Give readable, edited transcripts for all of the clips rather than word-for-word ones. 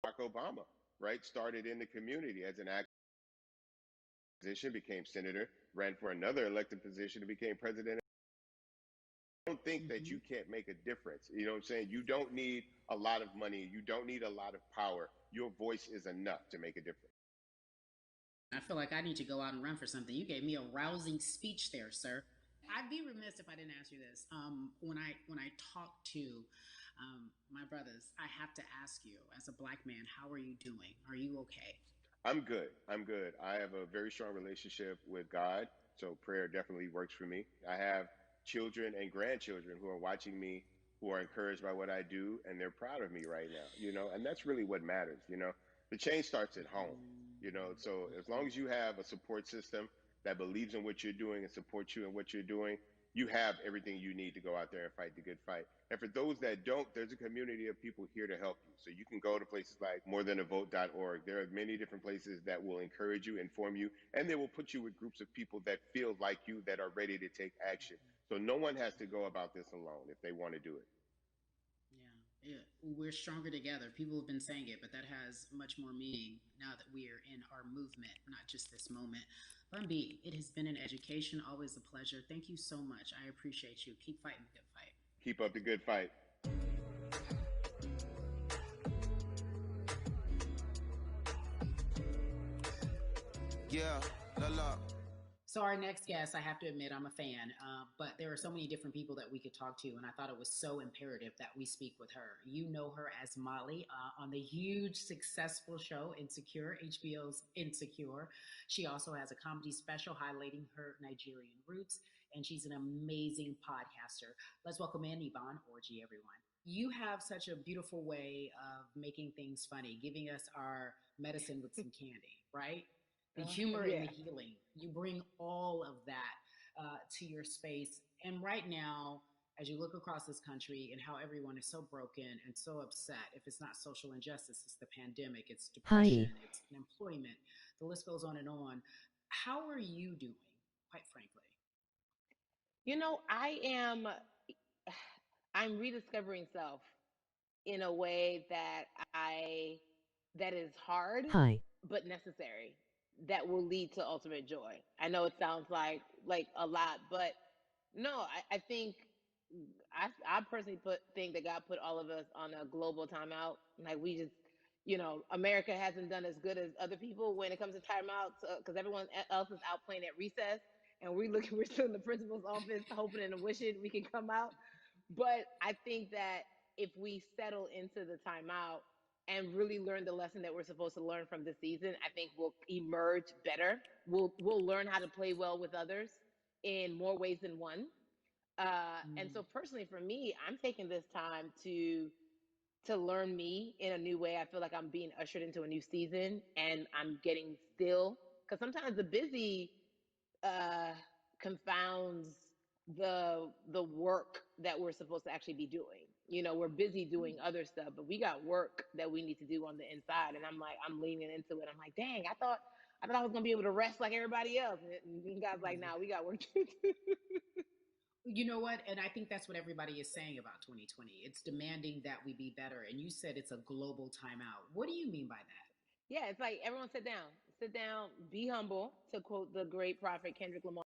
Barack Obama, right? Started in the community as an active position, became senator, ran for another elected position, and became president. I don't think that Hmm. you can't make a difference. You know what I'm saying? You don't need a lot of money. You don't need a lot of power. Your voice is enough to make a difference. I feel like I need to go out and run for something. You gave me a rousing speech there, sir. I'd be remiss if I didn't ask you this. When I talk to my brothers, I have to ask you, as a black man, how are you doing? Are you okay? I'm good. I'm good. I have a very strong relationship with God, so prayer definitely works for me. I have children and grandchildren who are watching me, who are encouraged by what I do, and they're proud of me right now, and that's really what matters, The change starts at home, so as long as you have a support system that believes in what you're doing and supports you in what you're doing, you have everything you need to go out there and fight the good fight. And for those that don't, there's a community of people here to help you. So you can go to places like morethanavote.org. There are many different places that will encourage you, inform you, and they will put you with groups of people that feel like you, that are ready to take action. So no one has to go about this alone if they want to do it. Yeah, yeah. We're stronger together. People have been saying it, but that has much more meaning now that we are in our movement, not just this moment. Bumby, it has been an education, always a pleasure. Thank you so much. I appreciate you. Keep fighting the good fight. Keep up the good fight. Yeah, la la. So our next guest, I have to admit, I'm a fan, but there are so many different people that we could talk to, and I thought it was so imperative that we speak with her. You know her as Molly on the huge, successful show Insecure, HBO's Insecure. She also has a comedy special highlighting her Nigerian roots, and she's an amazing podcaster. Let's welcome in Yvonne Orji, everyone. You have such a beautiful way of making things funny, giving us our medicine with some candy, right? The humor and the Yeah. healing. You bring all of that to your space. And right now, as you look across this country and how everyone is so broken and so upset, if it's not social injustice, it's the pandemic, it's depression, Hi. it's unemployment, the list goes on and on. How are you doing, quite frankly? I am I'm rediscovering self in a way that is hard Hi. but necessary, that will lead to ultimate joy. I know it sounds like a lot, but no, I think I personally think that God put all of us on a global timeout. Like we just, America hasn't done as good as other people when it comes to timeouts because everyone else is out playing at recess, and we're still in the principal's office hoping and wishing we can come out. But I think that if we settle into the timeout and really learn the lesson that we're supposed to learn from this season, I think we'll emerge better. We'll learn how to play well with others in more ways than one. And Mm. so personally for me, I'm taking this time to learn me in a new way. I feel like I'm being ushered into a new season, and I'm getting still, because sometimes the busy uh, confounds the work that we're supposed to actually be doing. We're busy doing other stuff, but we got work that we need to do on the inside. And I'm leaning into it. I'm like, dang, I thought I was gonna be able to rest like everybody else. And God's like, nah, we got work to do. You know what? And I think that's what everybody is saying about 2020. It's demanding that we be better. And you said it's a global timeout. What do you mean by that? Yeah, it's like everyone sit down, be humble, to quote the great prophet Kendrick Lamar.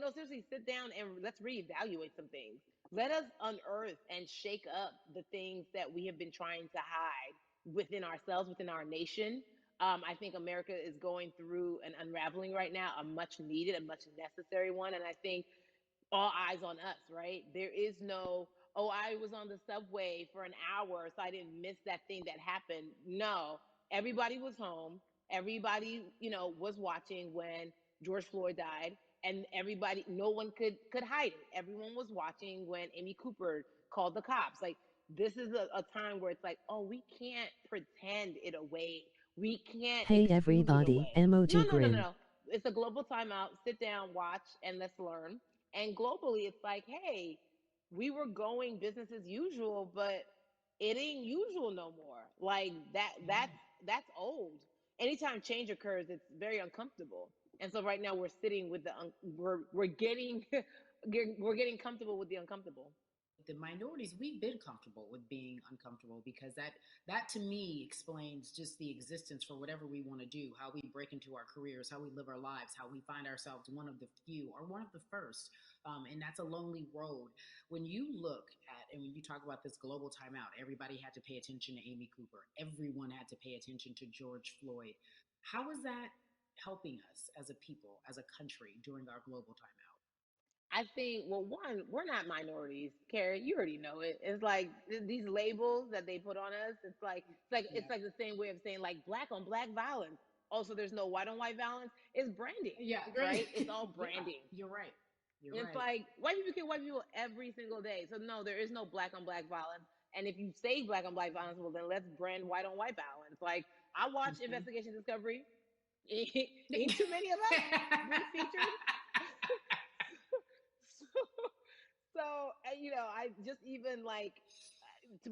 No, seriously, sit down and let's reevaluate some things. Let us unearth and shake up the things that we have been trying to hide within ourselves, within our nation. I think America is going through an unraveling right now, a much needed, a much necessary one. And I think all eyes on us, right? There is no, oh, I was on the subway for an hour, so I didn't miss that thing that happened. No, everybody was home. Everybody, was watching when George Floyd died, and everybody, no one could hide it. Everyone was watching when Amy Cooper called the cops. Like, this is a time where it's like, oh, we can't pretend it away. We can't Hey excuse it everybody, away. No, emoji no, no, no, grin. no. It's a global timeout. Sit down, watch, and let's learn. And globally, it's like, hey, we were going business as usual, but it ain't usual no more. Like that, Yeah. that's old. Anytime change occurs, it's very uncomfortable. And so right now we're sitting with we're getting we're getting comfortable with the uncomfortable. the minorities, we've been comfortable with being uncomfortable because that to me explains just the existence for whatever we want to do, how we break into our careers, how we live our lives, how we find ourselves one of the few or one of the first. And that's a lonely road. When you look at and when you talk about this global timeout, everybody had to pay attention to Amy Cooper. Everyone had to pay attention to George Floyd. How is that helping us as a people, as a country during our global timeout? I think, well, one, we're not minorities, Carrie. You already know it. It's like these labels that they put on us. It's Yeah. like the same way of saying like black on black violence. Also, there's no white on white violence. It's branding, Yeah, right? great. It's all Yeah, branding. you're right. You're It's right. like white people kill white people every single day. So no, there is no black on black violence. And if you say black on black violence, well then let's brand white on white violence. Like I watch Mhm. Investigation Discovery. Ain't too many of us being featured. so, so I just even like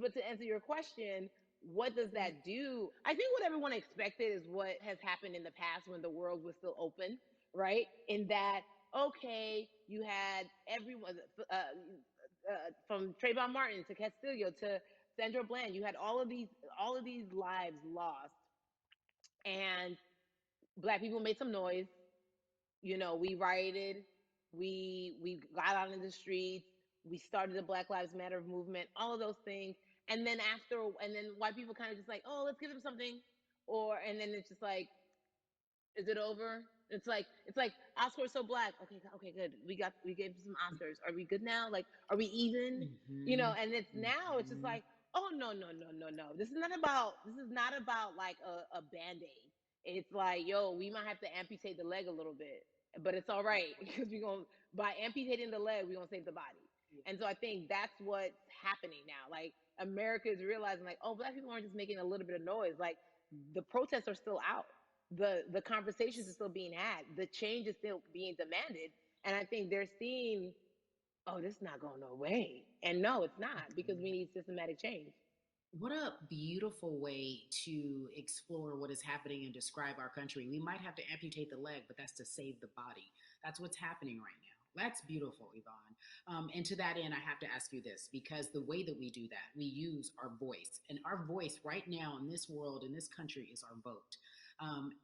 but to answer your question, what does that do? I think what everyone expected is what has happened in the past when the world was still open, right? In that, okay, you had everyone from Trayvon Martin to Castillo to Sandra Bland. You had all of these lives lost, and black people made some noise. We rioted, we got out in the streets, we started the Black Lives Matter movement, all of those things. And then white people kind of just like, oh, let's give them something, and then it's just like, is it over? It's like Oscars so black. Okay, okay, good. We gave some Oscars. Are we good now? Like, are we even? Hmm. And it's now it's just Hmm. like, oh no no no no no. This is not about like a band aid. It's like, yo, we might have to amputate the leg a little bit, but it's all right because we're gonna by amputating the leg we're gonna save the body. And so I think that's what's happening now. Like America is realizing like, oh, black people aren't just making a little bit of noise. Like the protests are still out, the conversations are still being had, the change is still being demanded, and I think they're seeing, oh, this is not going no way, and no, it's not because we need systematic change. What a beautiful way to explore what is happening and describe our country. We might have to amputate the leg, but that's to save the body. That's what's happening right now. That's beautiful, Yvonne. And to that end, I have to ask you this because the way that we do that, we use our voice. And our voice right now in this world, in this country, is our vote.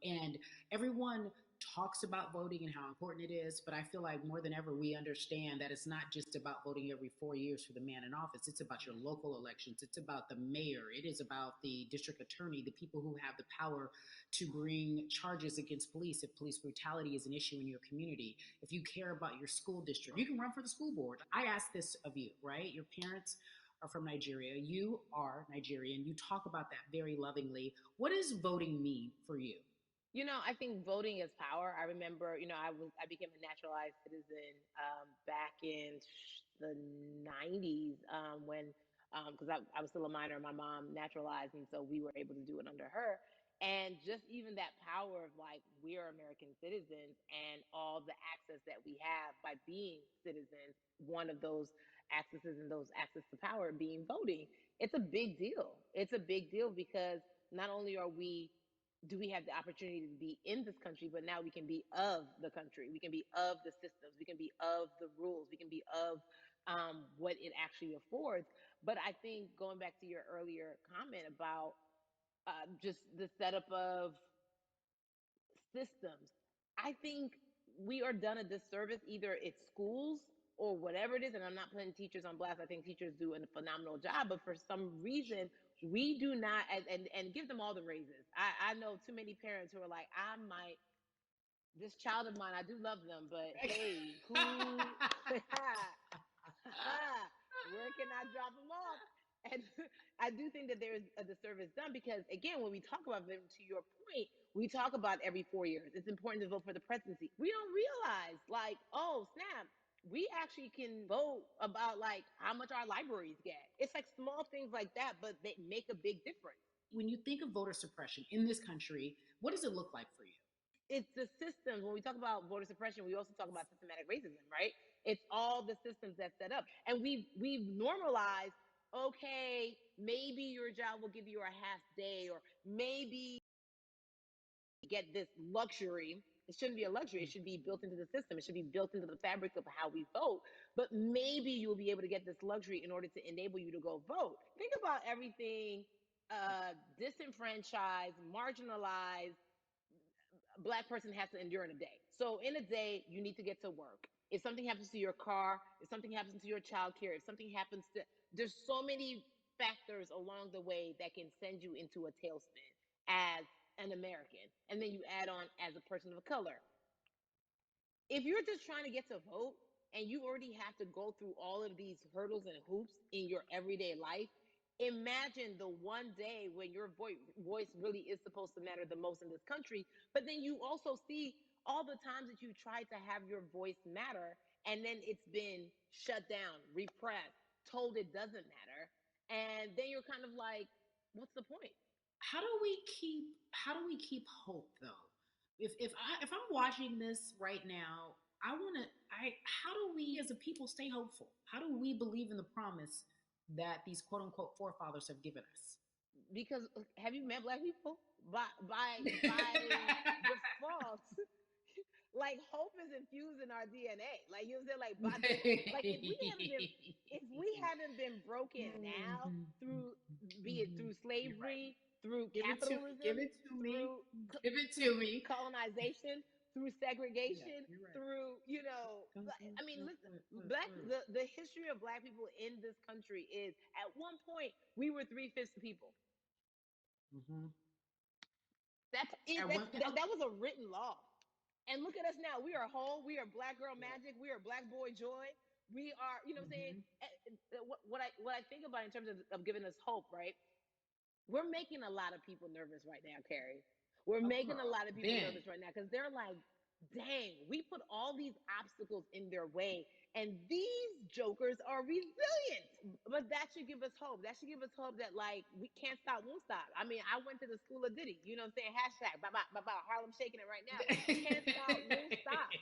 And everyone talks about voting and how important it is, but I feel like more than ever we understand that it's not just about voting every 4 years for the man in office. It's about your local elections. It's about the mayor. It is about the district attorney, the people who have the power to bring charges against police if police brutality is an issue in your community. If you care about your school district, you can run for the school board. I ask this of you, right? Your parents are from Nigeria. You are Nigerian. You talk about that very lovingly. What does voting mean for you? I think voting is power. I remember, I became a naturalized citizen back in the 90s when, because I was still a minor, my mom naturalized, and so we were able to do it under her. And just even that power of like, we are American citizens and all the access that we have by being citizens, one of those accesses and those access to power being voting, it's a big deal. It's a big deal because not only are we do we have the opportunity to be in this country, but now we can be of the country. We can be of the systems. We can be of the rules. We can be of what it actually affords. But I think going back to your earlier comment about just the setup of systems, I think we are done a disservice. Either it's schools or whatever it is, and I'm not putting teachers on blast. I think teachers do a phenomenal job, but for some reason, we do not, and give them all the raises. I know too many parents who are like, I might, this child of mine, I do love them, but hey, who, where can I drop them off? And I do think that there's a disservice done because, again, when we talk about them, to your point, we talk about every 4 years. It's important to vote for the presidency. We don't realize, like, oh, snap, we actually can vote about, like, how much our libraries get. It's like small things like that, but they make a big difference. When you think of voter suppression in this country, what does it look like for you? It's the systems. When we talk about voter suppression, we also talk about systematic racism, right? It's all the systems that set up, and we've normalized. Okay, maybe your job will give you a half day, or maybe get this luxury. It shouldn't be a luxury. It should be built into the system. It should be built into the fabric of how we vote. But maybe you'll be able to get this luxury in order to enable you to go vote. Think about everything disenfranchised, marginalized Black person has to endure in a day. So in a day, you need to get to work. If something happens to your car, if something happens to your child care, if something happens to, there's so many factors along the way that can send you into a tailspin as an American. And then you add on as a person of color. If you're just trying to get to vote and you already have to go through all of these hurdles and hoops in your everyday life, imagine the one day when your voice really is supposed to matter the most in this country. But then you also see all the times that you tried to have your voice matter and then it's been shut down, repressed, told it doesn't matter. And then you're kind of like, what's the point? How do we keep hope though? If I'm watching this right now, I want to I how do we as a people stay hopeful? How do we believe in the promise that these quote unquote forefathers have given us? Because have you met Black people? By default, like hope is infused in our DNA. Like you know what I'm saying? Like by default, like if we haven't been broken now through, be it through You're right. slavery, through Give it to me. Give capitalism, it to me. through Give it through to me. colonization, through Yeah, segregation, you're right. through Go, go, I mean, go, listen, go, go, black go. the history of Black people in this country is at one point we were 3/5 the people. Mm-hmm. That's it. At one, That was a written law. And look at us now. We are whole. We are Black girl yeah. magic. We are Black boy joy. We are, you know what I'm saying? Mm-hmm. What I think about in terms of giving us hope, right? We're making a lot of people nervous right now, Carrie. We're Oh, making a girl. lot of people Ben. nervous right now because they're like, dang, we put all these obstacles in their way, and these jokers are resilient. But that should give us hope. That should give us hope that like we can't stop, won't stop. I mean, I went to the school of Diddy. You know what I'm saying? Hashtag, bye bye bye bye. Harlem shaking it right now. Can't stop, won't stop.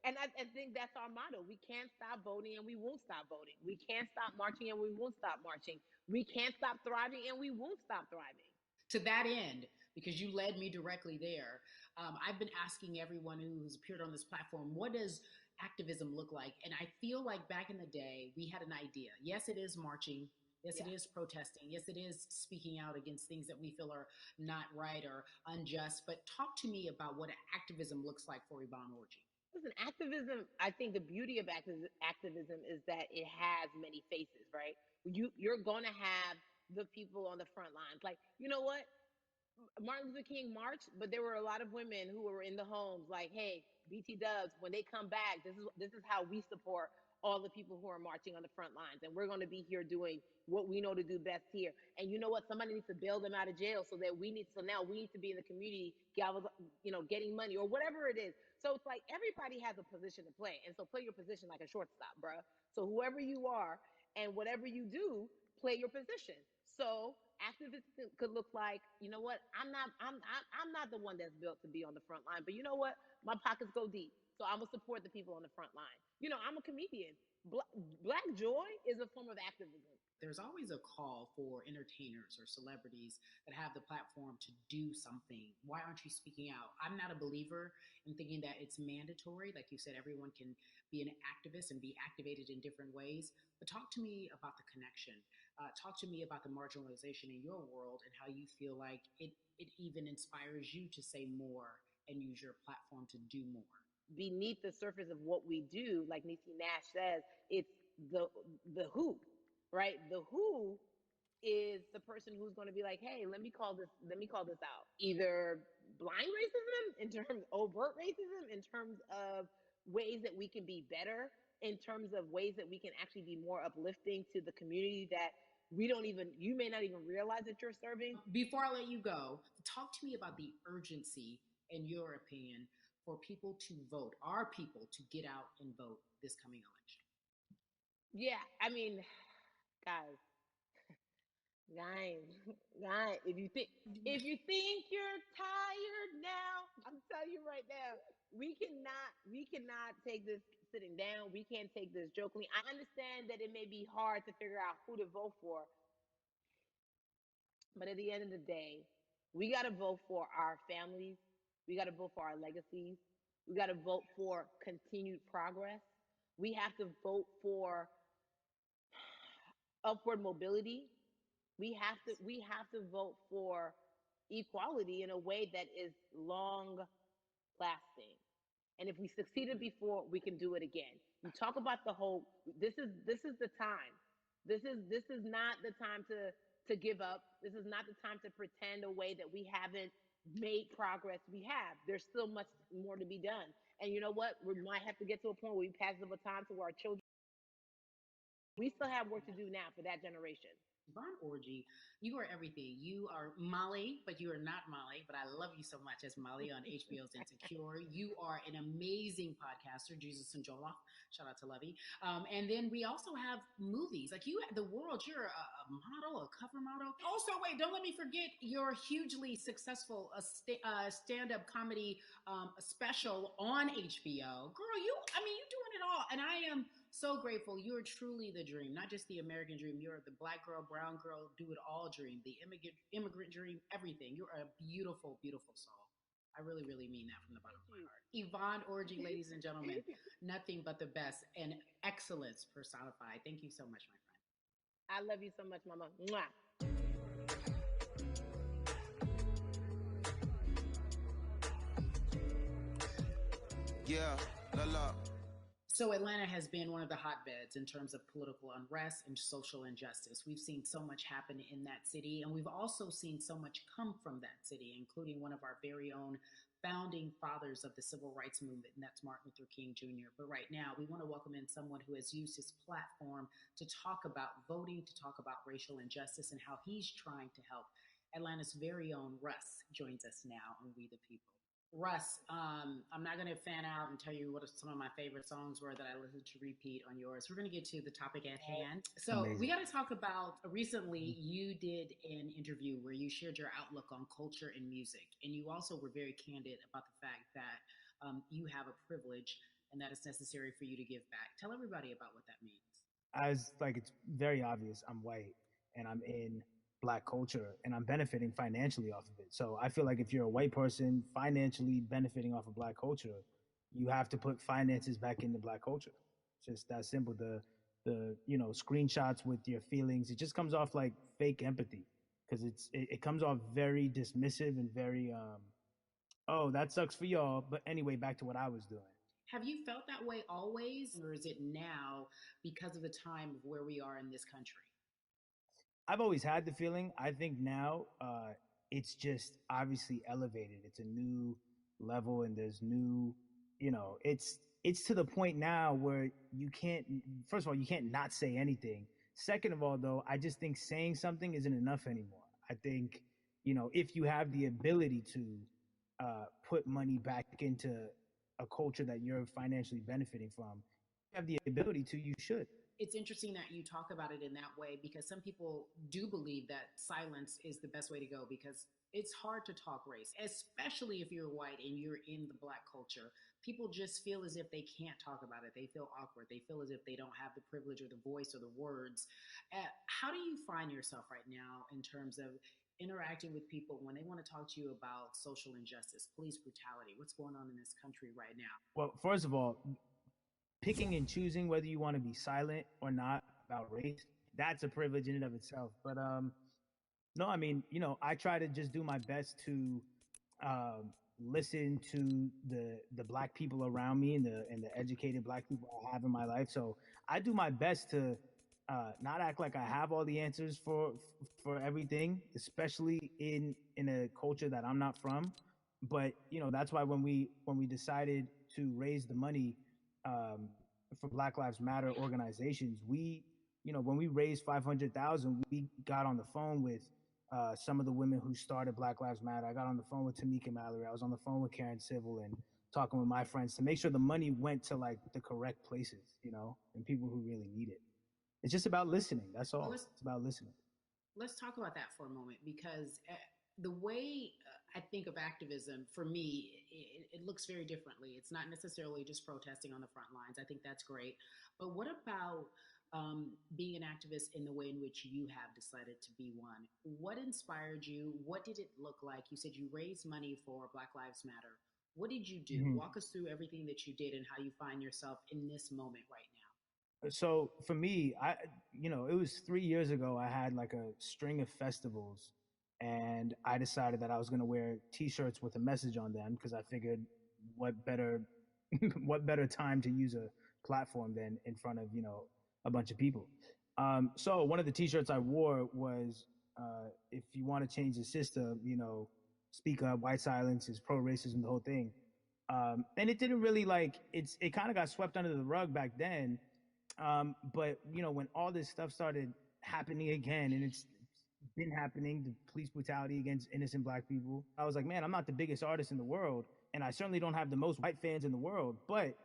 And I think that's our motto. We can't stop voting and we won't stop voting. We can't stop marching and we won't stop marching. We can't stop thriving and we won't stop thriving. To that end, because you led me directly there, I've been asking everyone who's appeared on this platform, what does activism look like? And I feel like back in the day, we had an idea. Yes, it is marching. Yes, it Yeah. is protesting. Yes, it is speaking out against things that we feel are not right or unjust. But talk to me about what activism looks like for Yvonne Orji. Listen, activism, I think the beauty of activism is that it has many faces, right? You're going to have the people on the front lines. Like, you know what? Martin Luther King marched, but there were a lot of women who were in the homes like, hey, BT Dubs, when they come back, this is how we support all the people who are marching on the front lines. And we're going to be here doing what we know to do best here. And you know what? Somebody needs to bail them out of jail so now we need to be in the community, getting money or whatever it is. So it's like everybody has a position to play. And so play your position like a shortstop, bruh. So whoever you are and whatever you do, play your position. So activism could look like, you know what? I'm not the one that's built to be on the front line, but you know what? My pockets go deep, so I'm gonna support the people on the front line. I'm a comedian. Black joy is a form of activism. There's always a call for entertainers or celebrities that have the platform to do something. Why aren't you speaking out? I'm not a believer in thinking that it's mandatory. Like you said, everyone can be an activist and be activated in different ways. But talk to me about the connection. Talk to me about the marginalization in your world and how you feel like it even inspires you to say more and use your platform to do more. Beneath the surface of what we do, like Niecy Nash says, it's the the who, right? The who is the person who's going to be like, hey, let me call this out. Either blind racism in terms overt racism in terms of ways that we can be better, in terms of ways that we can actually be more uplifting to the community that you may not even realize that you're serving. Before I let you go, talk to me about the urgency, in your opinion, for people to vote, our people to get out and vote this coming election. Yeah, I mean, guys, guys, guys, if you think you're tired now, I'm telling you right now, we cannot take this sitting down. We can't take this jokingly. I understand that it may be hard to figure out who to vote for, but at the end of the day, we got to vote for our families. We got to vote for our legacies. We got to vote for continued progress. We have to vote for upward mobility. We have to vote for equality in a way that is long lasting. And if we succeeded before, we can do it again. You talk about the hope. This is the time. This is not the time to give up. This is not the time to pretend away that we haven't made progress. We have. There's still much more to be done. And you know what? We might have to get to a point where we pass the baton to our children. We still have work to do now for that generation. Von Orgy, you are everything. You are Molly, but you are not Molly. But I love you so much as Molly on HBO's Insecure. You are an amazing podcaster, Jesus and Joloff. Shout out to Lovey. And then we also have movies. Like you, the world. You're a model, a cover model. Also, wait, don't let me forget your hugely successful stand-up comedy special on HBO. Girl, I mean, you're doing it all, and I am so grateful. You're truly the dream, not just the American dream. You're the black girl, brown girl, do it all dream, the immigrant dream, everything. You're a beautiful, beautiful soul. I really, really mean that from the bottom of my heart. Yvonne Orgy, ladies and gentlemen, nothing but the best and excellence personified. Thank you so much, my friend. I love you so much, Mama. Mwah. Yeah, la la. So Atlanta has been one of the hotbeds in terms of political unrest and social injustice. We've seen so much happen in that city, and we've also seen so much come from that city, including one of our very own founding fathers of the civil rights movement, and that's Martin Luther King Jr. But right now, we want to welcome in someone who has used his platform to talk about voting, to talk about racial injustice, and how he's trying to help. Atlanta's very own Russ joins us now on We the People. Russ, I'm not going to fan out and tell you what some of my favorite songs were that I listened to repeat on yours. We're going to get to the topic at hand. So we got to talk about recently you did an interview where you shared your outlook on culture and music. And you also were very candid about the fact that you have a privilege and that it's necessary for you to give back. Tell everybody about what that means. As like it's very obvious, I'm white and I'm in black culture and I'm benefiting financially off of it. So I feel like if you're a white person financially benefiting off of black culture, you have to put finances back into black culture. It's just that simple. The screenshots with your feelings, it just comes off like fake empathy because it comes off very dismissive and very oh, that sucks for y'all. But anyway, back to what I was doing. Have you felt that way always, or is it now because of the time of where we are in this country? I've always had the feeling. I think now it's just obviously elevated. It's a new level, and there's new, it's to the point now where you can't. First of all, you can't not say anything. Second of all, though, I just think saying something isn't enough anymore. I think if you have the ability to put money back into a culture that you're financially benefiting from, you have the ability to, you should. It's interesting that you talk about it in that way because some people do believe that silence is the best way to go because it's hard to talk race, especially if you're white and you're in the black culture. People just feel as if they can't talk about it. They feel awkward. They feel as if they don't have the privilege or the voice or the words. How do you find yourself right now in terms of interacting with people when they want to talk to you about social injustice, police brutality, what's going on in this country right now? Well, first of all, picking and choosing whether you want to be silent or not about race, that's a privilege in and of itself. But no, I mean, I try to just do my best to listen to the black people around me and the educated black people I have in my life. So I do my best to not act like I have all the answers for everything, especially in a culture that I'm not from. But that's why when we decided to raise the money for Black Lives Matter organizations, when we raised 500,000, we got on the phone with some of the women who started Black Lives Matter. I got on the phone with Tamika Mallory. I was on the phone with Karen Civil and talking with my friends to make sure the money went to like the correct places, and people who really need it. It's just about listening. That's all. It's about listening. Let's talk about that for a moment because the way I think of activism, for me, it looks very differently. It's not necessarily just protesting on the front lines. I think that's great. But what about being an activist in the way in which you have decided to be one. What inspired you? What did it look like? You said you raised money for Black Lives Matter. What did you do? Mhm. Walk us through everything that you did and how you find yourself in this moment right So for me, it was 3 years ago. I had like a string of festivals, and I decided that I was going to wear T-shirts with a message on them because I figured, what better, what better time to use a platform than in front of a bunch of people. So one of the T-shirts I wore was, "If you want to change the system, speak up. White silence is pro racism." The whole thing. And it didn't really it kind of got swept under the rug back then, but when all this stuff started happening again, and it's been happening, the police brutality against innocent Black people, I was like, man, I'm not the biggest artist in the world, and I certainly don't have the most white fans in the world, but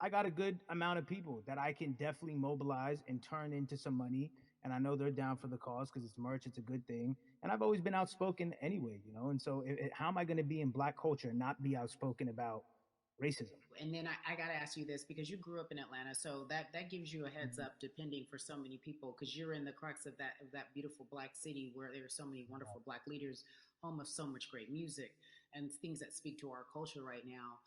I got a good amount of people that I can definitely mobilize and turn into some money. And I know they're down for the cause because it's merch, it's a good thing. And I've always been outspoken anyway, And so, how am I going to be in Black culture and not be outspoken about racism? now? And then I got to ask you this because you grew up in Atlanta, so that gives you a heads Mhm. up, depending for so many people, because you're in the crux of that beautiful Black city where there are so many wonderful Black leaders, home of so much great music and things that speak to our culture right now.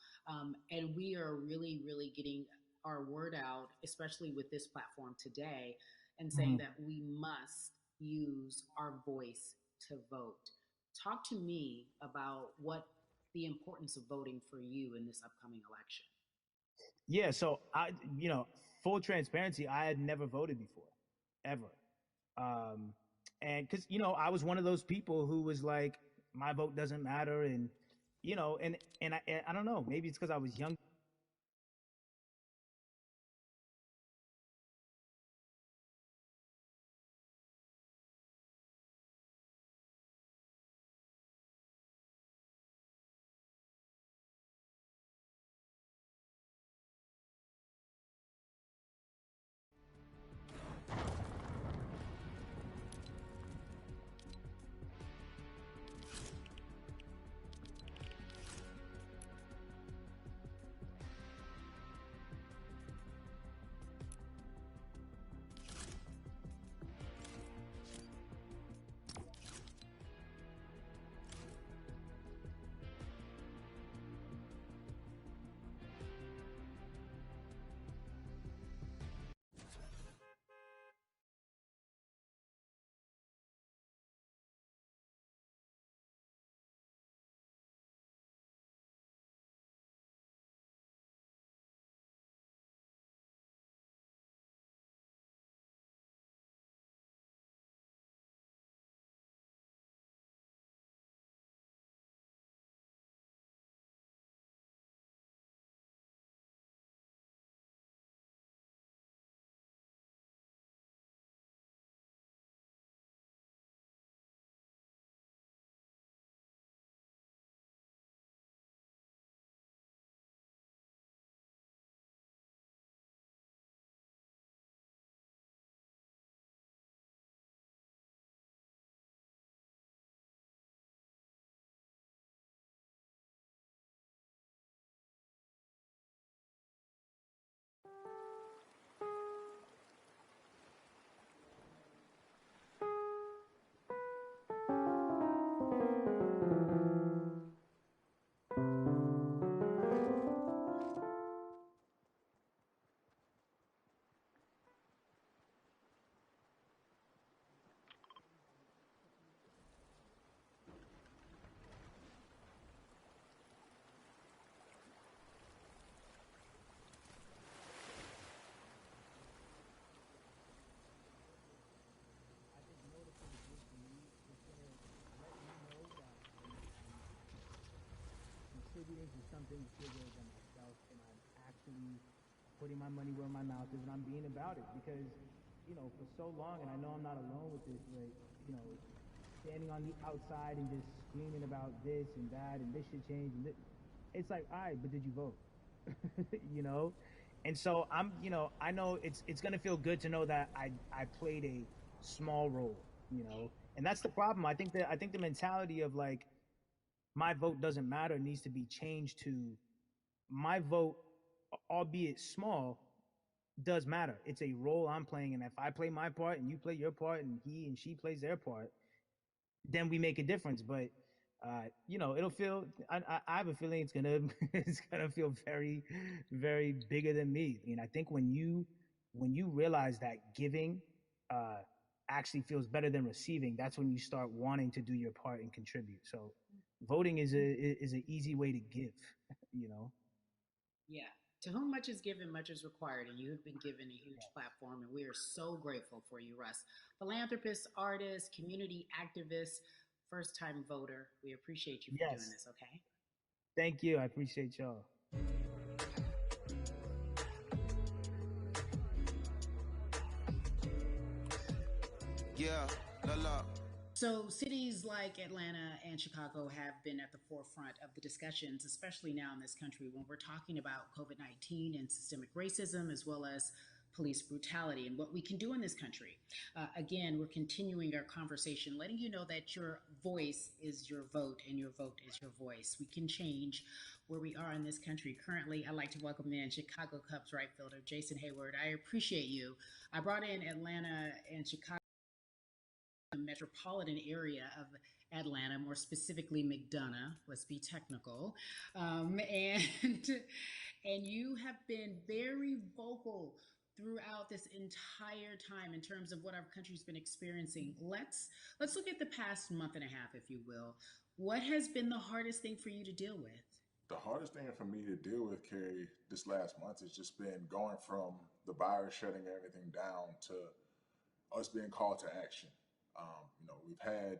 And we are really, really getting our word out, especially with this platform today, and saying Mhm. that we must use our voice to vote. Talk to me about what the importance of voting for you in this upcoming election. Yeah, so full transparency, I had never voted before, ever. Um, and because I was one of those people who was like, my vote doesn't matter, and I don't know, maybe it's because I was young. Contributing to something bigger than myself, and I'm actually putting my money where my mouth is, and I'm being about it because, for so long, and I know I'm not alone with this, like, you know, standing on the outside and just screaming about this and that, and this should change, and it's like, all right, but did you vote? you know, and so I know it's gonna feel good to know that I played a small role, and that's the problem. I think the mentality of like my vote doesn't matter needs to be changed to my vote, albeit small, does matter. It's a role I'm playing, and if I play my part and you play your part, and he and she plays their part, then we make a difference. But it'll feel. I have a feeling it's gonna it's gonna feel very, very bigger than me. I think when you realize that giving uh, actually feels better than receiving, that's when you start wanting to do your part and contribute. So, voting is an easy way to give. You know. Yeah. To whom much is given, much is required, and you have been given a huge Yes. platform, and we are so grateful for you, Russ. Philanthropist, artist, community activist, first time voter. We appreciate you for doing Yes. this, okay? Thank you. I appreciate y'all. Yeah, la la. So, cities like Atlanta and Chicago have been at the forefront of the discussions, especially now in this country when we're talking about COVID 19 and systemic racism, as well as police brutality and what we can do in this country. Again, we're continuing our conversation, letting you know that your voice is your vote and your vote is your voice. We can change where we are in this country. Currently, I'd like to welcome in Chicago Cubs right fielder Jason Hayward. I appreciate you. I brought in Atlanta and Chicago, the metropolitan area of Atlanta, more specifically McDonough. Let's be technical, and and you have been very vocal throughout this entire time in terms of what our country's been experiencing. Let's look at the past month and a half, if you will. What has been the hardest thing for you to deal with? The hardest thing for me to deal with, Carrie, this last month has just been going from the virus shutting everything down to us being called to action. We've had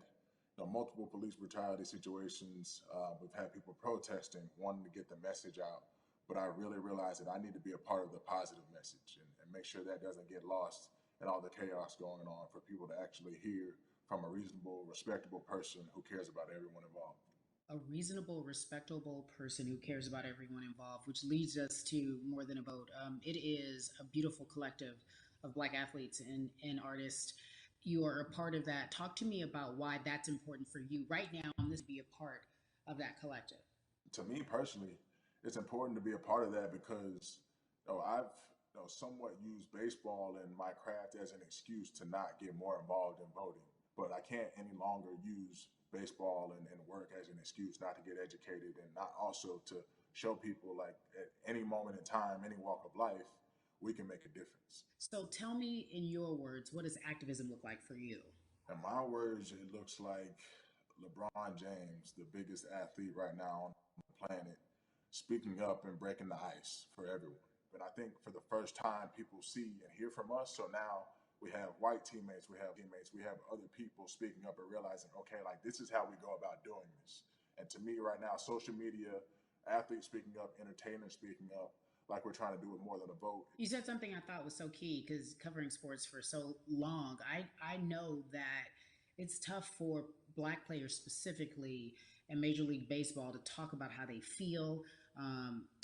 multiple police brutality situations. We've had people protesting, wanting to get the message out. But I really realized that I need to be a part of the positive message and make sure that doesn't get lost in all the chaos going on for people to actually hear from a reasonable, respectable person who cares about everyone involved. A reasonable, respectable person who cares about everyone involved, which leads us to more than a vote. It is a beautiful collective of Black athletes and artists. You are a part of that. Talk to me about why that's important for you right now on this be a part of that collective. To me personally, it's important to be a part of that because I've somewhat used baseball and my craft as an excuse to not get more involved in voting. But I can't any longer use baseball and work as an excuse not to get educated and not also to show people like at any moment in time, any walk of life, we can make a difference. So tell me in your words, what does activism look like for you? In my words, it looks like LeBron James, the biggest athlete right now on the planet, speaking up and breaking the ice for everyone. But I think for the first time, people see and hear from us. So now we have white teammates, we have other people speaking up and realizing, okay, like this is how we go about doing this. And to me, right now, social media, athletes speaking up, entertainers speaking up, like we're trying to do with more than a vote. You said something I thought was so key because covering sports for so long, I know that it's tough for Black players specifically in Major League Baseball to talk about how they feel.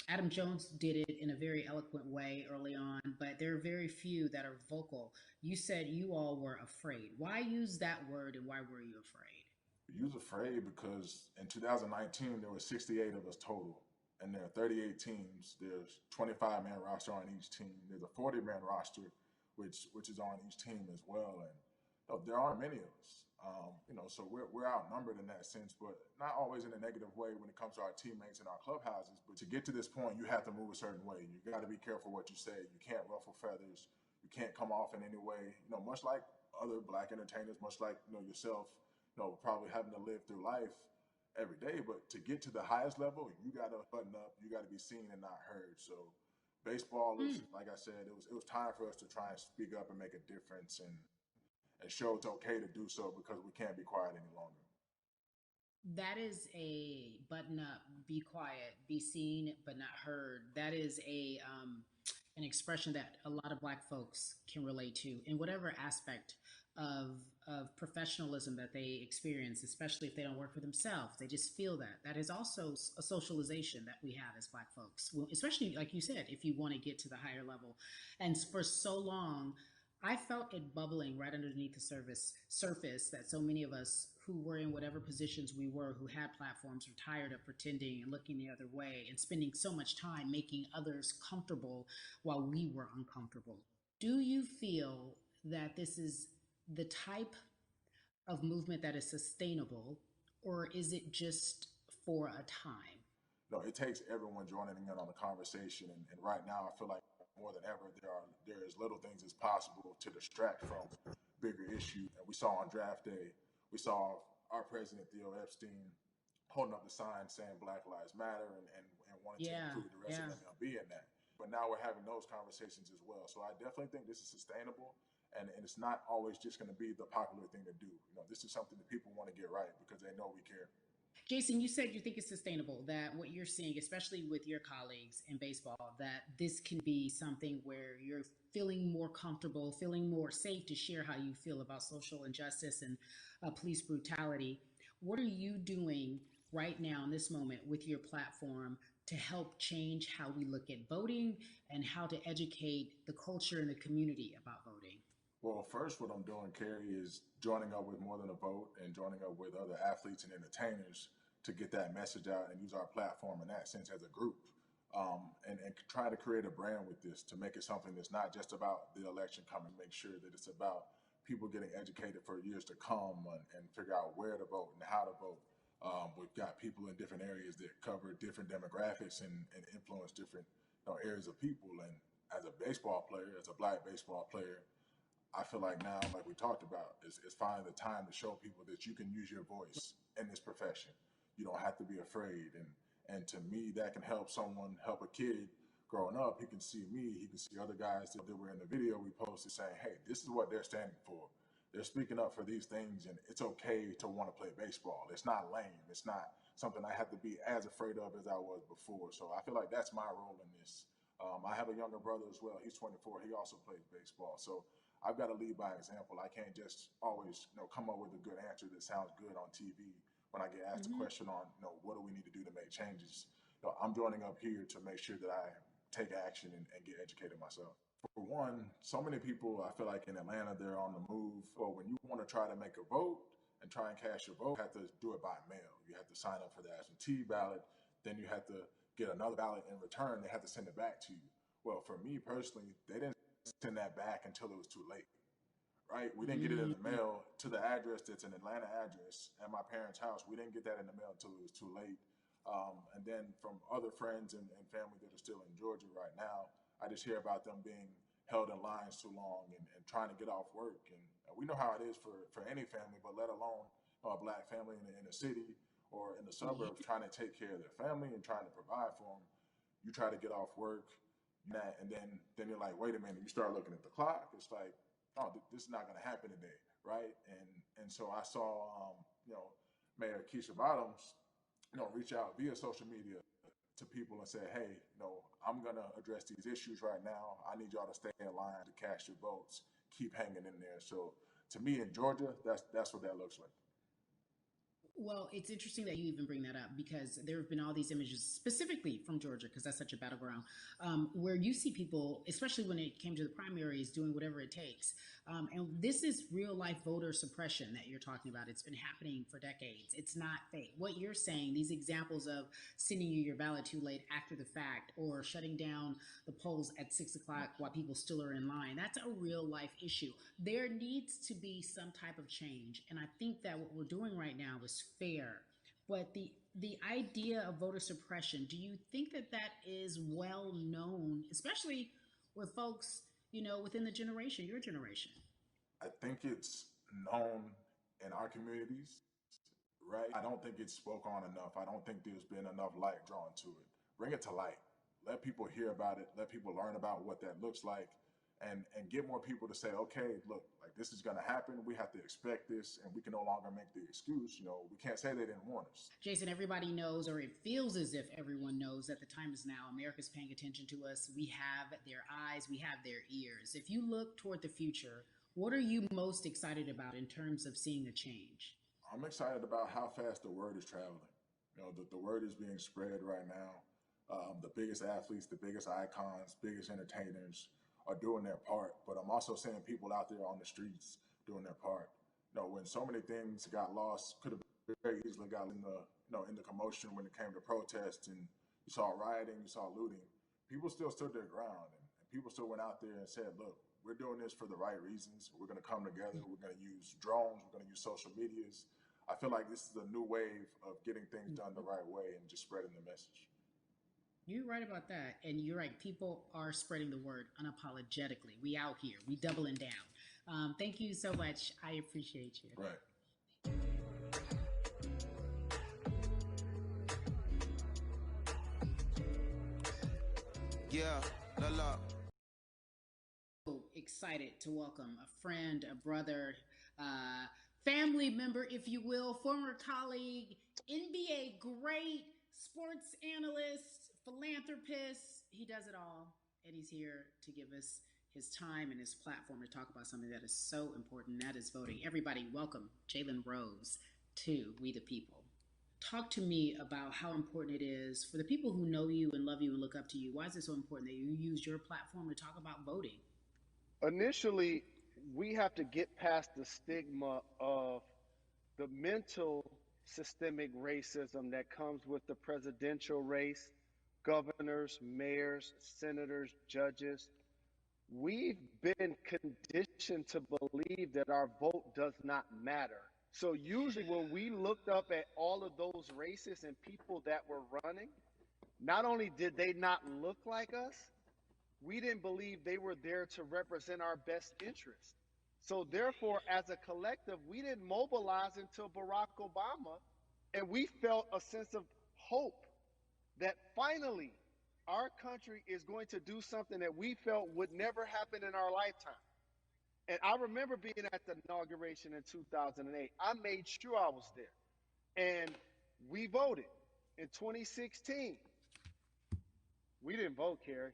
Adam Jones did it in a very eloquent way early on, but there are very few that are vocal. You said you all were afraid. Why use that word and why were you afraid? You was afraid because in 2019 there were 68 of us total, and there are 38 teams. There's 25-man roster on each team. There's a 40-man roster, which is on each team as well. And there aren't many of us. So we're outnumbered in that sense, but not always in a negative way when it comes to our teammates and our clubhouses. But to get to this point, you have to move a certain way. You got to be careful what you say. You can't ruffle feathers. You can't come off in any way. Much like other Black entertainers, much like yourself, probably having to live through life every day. But to get to the highest level, you got to button up. You got to be seen and not heard. So baseball is, like I said, it was time for us to try and speak up and make a difference and show it's okay to do so because we can't be quiet any longer. That is a button up, be quiet, be seen but not heard. That is a an expression that a lot of Black folks can relate to in whatever aspect of professionalism that they experience, especially if they don't work for themselves. They just feel that. That is also a socialization that we have as Black folks, well, especially like you said, if you want to get to the higher level. And for so long, I felt it bubbling right underneath the surface that so many of us who were in whatever positions we were, who had platforms, were tired of pretending and looking the other way and spending so much time making others comfortable while we were uncomfortable. Do you feel that this is the type of movement that is sustainable, or is it just for a time? No, it takes everyone joining in on the conversation. And right now, I feel like more than ever, there is little things as possible to distract from bigger issue. And we saw on draft day, we saw our president Theo Epstein holding up the sign saying Black Lives Matter and wanting to Yeah, include the rest yeah. of MLB in that. But now we're having those conversations as well. So I definitely think this is sustainable. And it's not always just going to be the popular thing to do. You know, this is something that people want to get right because they know we care. Jason, you said you think it's sustainable, that what you're seeing, especially with your colleagues in baseball, that this can be something where you're feeling more comfortable, feeling more safe to share how you feel about social injustice and police brutality. What are you doing right now in this moment with your platform to help change how we look at voting and how to educate the culture and the community about voting? Well, first, what I'm doing, Carrie, is joining up with More Than a Vote and joining up with other athletes and entertainers to get that message out and use our platform in that sense as a group. And try to create a brand with this to make it something that's not just about the election coming, make sure that it's about people getting educated for years to come and figure out where to vote and how to vote. We've got people in different areas that cover different demographics and influence different areas of people. And as a baseball player, as a black baseball player, I feel like now, like we talked about, is finally the time to show people that you can use your voice in this profession. You don't have to be afraid. And to me, that can help someone, help a kid growing up. He can see me, he can see other guys that were in the video we posted saying, hey, this is what they're standing for. They're speaking up for these things, and it's okay to want to play baseball. It's not lame. It's not something I have to be as afraid of as I was before. So I feel like that's my role in this. I have a younger brother as well. He's 24. He also plays baseball. So I've got to lead by example. I can't just always, come up with a good answer that sounds good on TV when I get asked a Mm-hmm. question on, what do we need to do to make changes. I'm joining up here to make sure that I take action and get educated myself. For one, so many people, I feel like in Atlanta, they're on the move. Or when you want to try to make a vote and try and cast your vote, you have to do it by mail. You have to sign up for the absentee ballot. Then you have to get another ballot in return. They have to send it back to you. Well, for me personally, they didn't send that back until it was too late, right? We didn't get it in the Mm-hmm. mail to the address that's an Atlanta address at my parents' house. We didn't get that in the mail until it was too late. And then from other friends and family that are still in Georgia right now, I just hear about them being held in lines too long and trying to get off work. And we know how it is for any family, but let alone a black family in the inner city or in the suburbs trying to take care of their family and trying to provide for them. You try to get off work, and then you're like, wait a minute. You start looking at the clock. It's like, oh, this is not going to happen today, right? And so I saw, Mayor Keisha Bottoms, reach out via social media to people and say, hey, I'm going to address these issues right now. I need y'all to stay in line to cast your votes. Keep hanging in there. So to me in Georgia, that's what that looks like. Well, it's interesting that you even bring that up because there have been all these images, specifically from Georgia, because that's such a battleground, where you see people, especially when it came to the primaries, doing whatever it takes. And this is real life voter suppression that you're talking about. It's been happening for decades. It's not fake. What you're saying, these examples of sending you your ballot too late after the fact or shutting down the polls at 6 o'clock while people still are in line, that's a real life issue. There needs to be some type of change. And I think that what we're doing right now is fair. But the idea of voter suppression, do you think that that is well known, especially with folks, within the generation, your generation? I think it's known in our communities, right? I don't think it's spoke on enough. I don't think there's been enough light drawn to it. Bring it to light. Let people hear about it. Let people learn about what that looks like, and get more people to say, okay, look, like this is going to happen. We have to expect this, and we can no longer make the excuse. We can't say they didn't warn us. Jason, everybody knows, or it feels as if everyone knows, that the time is now. America's paying attention to us. We have their eyes, we have their ears. If you look toward the future, what are you most excited about in terms of seeing a change? I'm excited about how fast the word is traveling. The word is being spread right now. The biggest athletes, the biggest icons, biggest entertainers are doing their part. But I'm also seeing people out there on the streets doing their part. When so many things got lost, could have very easily got in the commotion when it came to protests, and you saw rioting, you saw looting. People still stood their ground, and people still went out there and said, "Look, we're doing this for the right reasons. We're going to come together. We're going to use drones. We're going to use social medias." I feel like this is a new wave of getting things done the right way and just spreading the message. You're right about that. And you're right. People are spreading the word unapologetically. We out here. We doubling down. Thank you so much. I appreciate you. Right. Yeah, la la. Excited to welcome a friend, a brother, family member, if you will, former colleague, NBA great, sports analyst, philanthropist. He does it all. And he's here to give us his time and his platform to talk about something that is so important, that is voting. Everybody, welcome Jalen Rose to We the People. Talk to me about how important it is for the people who know you and love you and look up to you. Why is it so important that you use your platform to talk about voting? Initially, we have to get past the stigma of the mental systemic racism that comes with the presidential race, governors, mayors, senators, judges. We've been conditioned to believe that our vote does not matter. So usually when we looked up at all of those races and people that were running, not only did they not look like us, we didn't believe they were there to represent our best interests. So therefore, as a collective, we didn't mobilize until Barack Obama, and we felt a sense of hope that finally our country is going to do something that we felt would never happen in our lifetime. And I remember being at the inauguration in 2008. I made sure I was there. And we voted in 2016. We didn't vote, Carrie.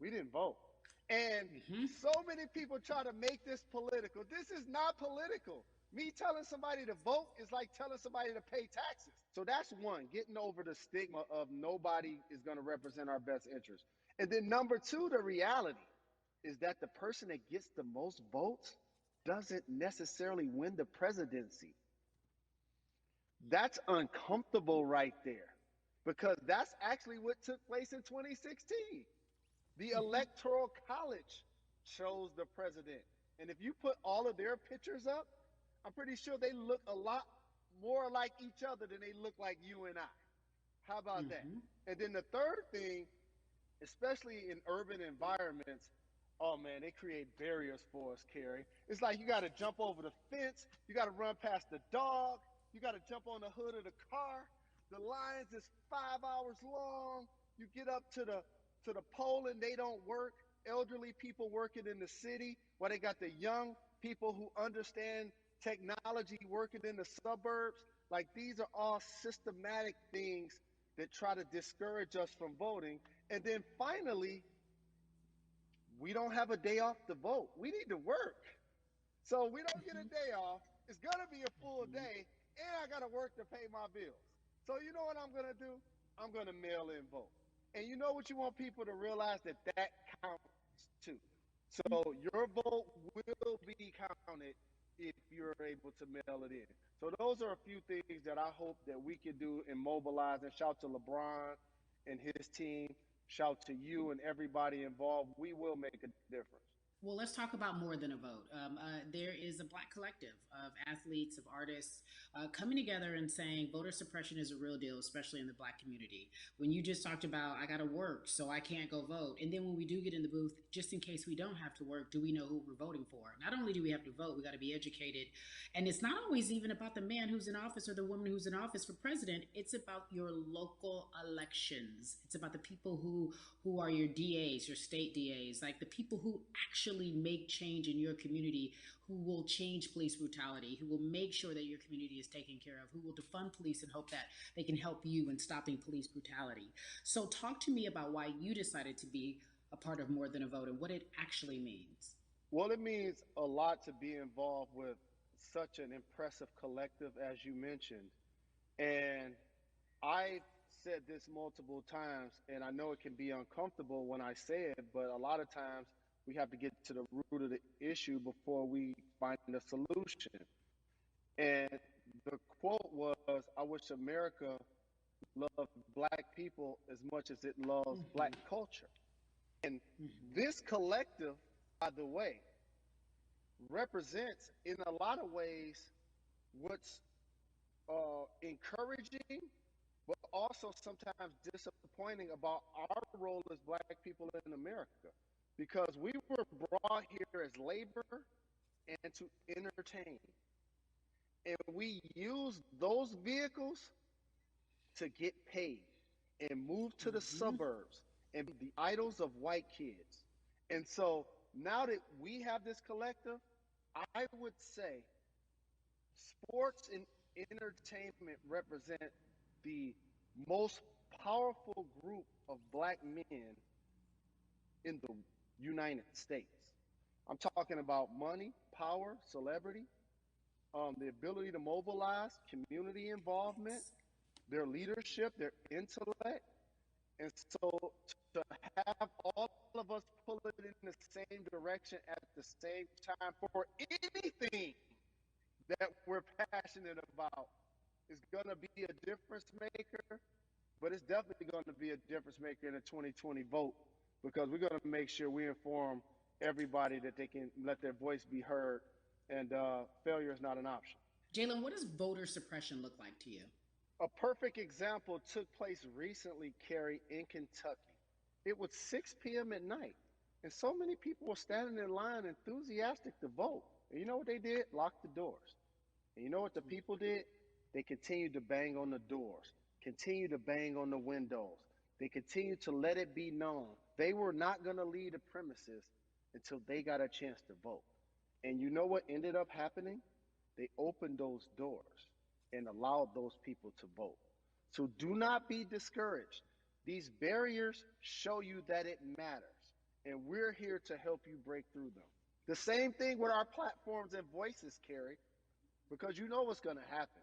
We didn't vote. And so many people try to make this political. This is not political. Me telling somebody to vote is like telling somebody to pay taxes. So that's one, getting over the stigma of nobody is going to represent our best interest. And then number two, the reality is that the person that gets the most votes doesn't necessarily win the presidency. That's uncomfortable right there, because that's actually what took place in 2016. The Electoral College chose the president. And if you put all of their pictures up, I'm pretty sure they look a lot more like each other than they look like you and I. How about that? And then the third thing, especially in urban environments, oh man, they create barriers for us, Carrie. It's like you got to jump over the fence, you got to run past the dog, you got to jump on the hood of the car. The lines is 5 hours long. You get up to the poll and they don't work. Elderly people working in the city, while they got the young people who understand technology working in the suburbs. Like, these are all systematic things that try to discourage us from voting. And then finally, we don't have a day off to vote. We need to work. So we don't get a day off. It's going to be a full day, and I got to work to pay my bills. So you know what I'm going to do? I'm going to mail in vote. And you know what you want people to realize? That counts too. So your vote will be counted if you're able to mail it in. So those are a few things that I hope that we can do and mobilize. And shout to LeBron and his team. Shout to you and everybody involved. We will make a difference. Well, let's talk about more than a vote. There is a Black collective of athletes, of artists coming together and saying voter suppression is a real deal, especially in the Black community. When you just talked about, I got to work, so I can't go vote. And then when we do get in the booth, just in case we don't have to work, do we know who we're voting for? Not only do we have to vote, we got to be educated. And it's not always even about the man who's in office or the woman who's in office for president. It's about your local elections. It's about the people who are your DAs, your state DAs, like the people who actually make change in your community, who will change police brutality, who will make sure that your community is taken care of, who will defund police and hope that they can help you in stopping police brutality. So talk to me about why you decided to be a part of More Than a Vote and what it actually means. Well, it means a lot to be involved with such an impressive collective, as you mentioned. And I said this multiple times, and I know it can be uncomfortable when I say it, but a lot of times we have to get to the root of the issue before we find a solution. And the quote was, I wish America loved black people as much as it loves black culture. And this collective, by the way, represents in a lot of ways what's encouraging, but also sometimes disappointing about our role as black people in America. Because we were brought here as labor and to entertain. And we use those vehicles to get paid and move to the suburbs and be the idols of white kids. And so now that we have this collective, I would say sports and entertainment represent the most powerful group of black men in the United States. I'm talking about money, power, celebrity, the ability to mobilize, community involvement, their leadership, their intellect. And so to have all of us pull it in the same direction at the same time for anything that we're passionate about is going to be a difference maker, but it's definitely going to be a difference maker in the 2020 vote because we're going to make sure we inform everybody that they can let their voice be heard, and failure is not an option. Jalen, what does voter suppression look like to you? A perfect example took place recently, Carrie, in Kentucky. It was 6 p.m. at night, and so many people were standing in line enthusiastic to vote. And you know what they did? Locked the doors. And you know what the people did? They continued to bang on the doors, continued to bang on the windows. They continued to let it be known they were not going to leave the premises until they got a chance to vote. And you know what ended up happening? They opened those doors and allowed those people to vote. So do not be discouraged. These barriers show you that it matters, and we're here to help you break through them. The same thing with our platforms and voices, Carrie, because you know what's going to happen.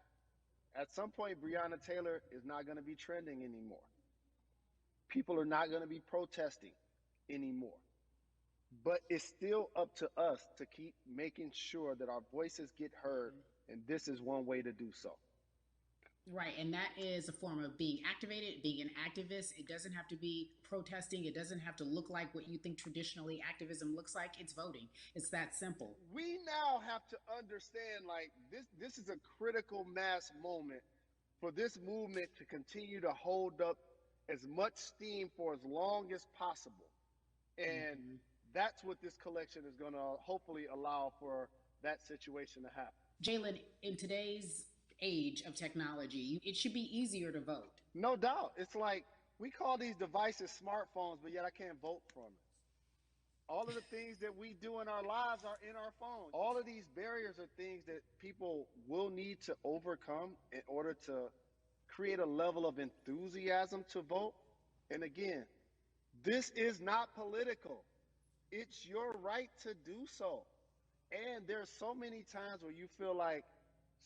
At some point, Breonna Taylor is not going to be trending anymore. People are not going to be protesting anymore. But it's still up to us to keep making sure that our voices get heard, and this is one way to do so. Right, and that is a form of being activated, being an activist. It doesn't have to be protesting. It doesn't have to look like what you think traditionally activism looks like. It's voting. It's that simple. We now have to understand, like, this is a critical mass moment for this movement to continue to hold up as much steam for as long as possible. And that's what this collection is going to hopefully allow for that situation to happen. Jalen, in today's age of technology, it should be easier to vote. No doubt. It's like we call these devices smartphones, but yet I can't vote from it. All of the things that we do in our lives are in our phones. All of these barriers are things that people will need to overcome in order to create a level of enthusiasm to vote. And again, this is not political. It's your right to do so. And there's so many times where you feel like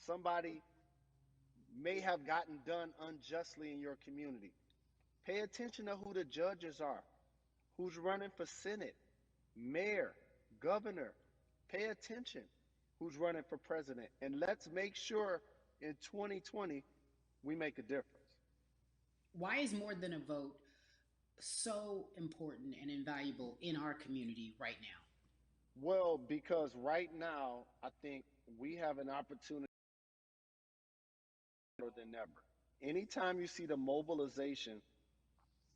somebody may have gotten done unjustly in your community. Pay attention to who the judges are, who's running for Senate, mayor, governor. Pay attention who's running for president. And let's make sure in 2020 we make a difference. Why is more than a vote so important and invaluable in our community right now? Well, because right now, I think we have an opportunity more than ever. Anytime you see the mobilization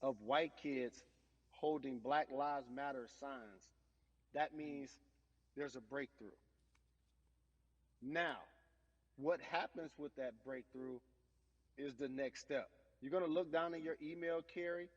of white kids holding Black Lives Matter signs, that means there's a breakthrough. Now, what happens with that breakthrough is the next step. You're going to look down in your email, Carrie,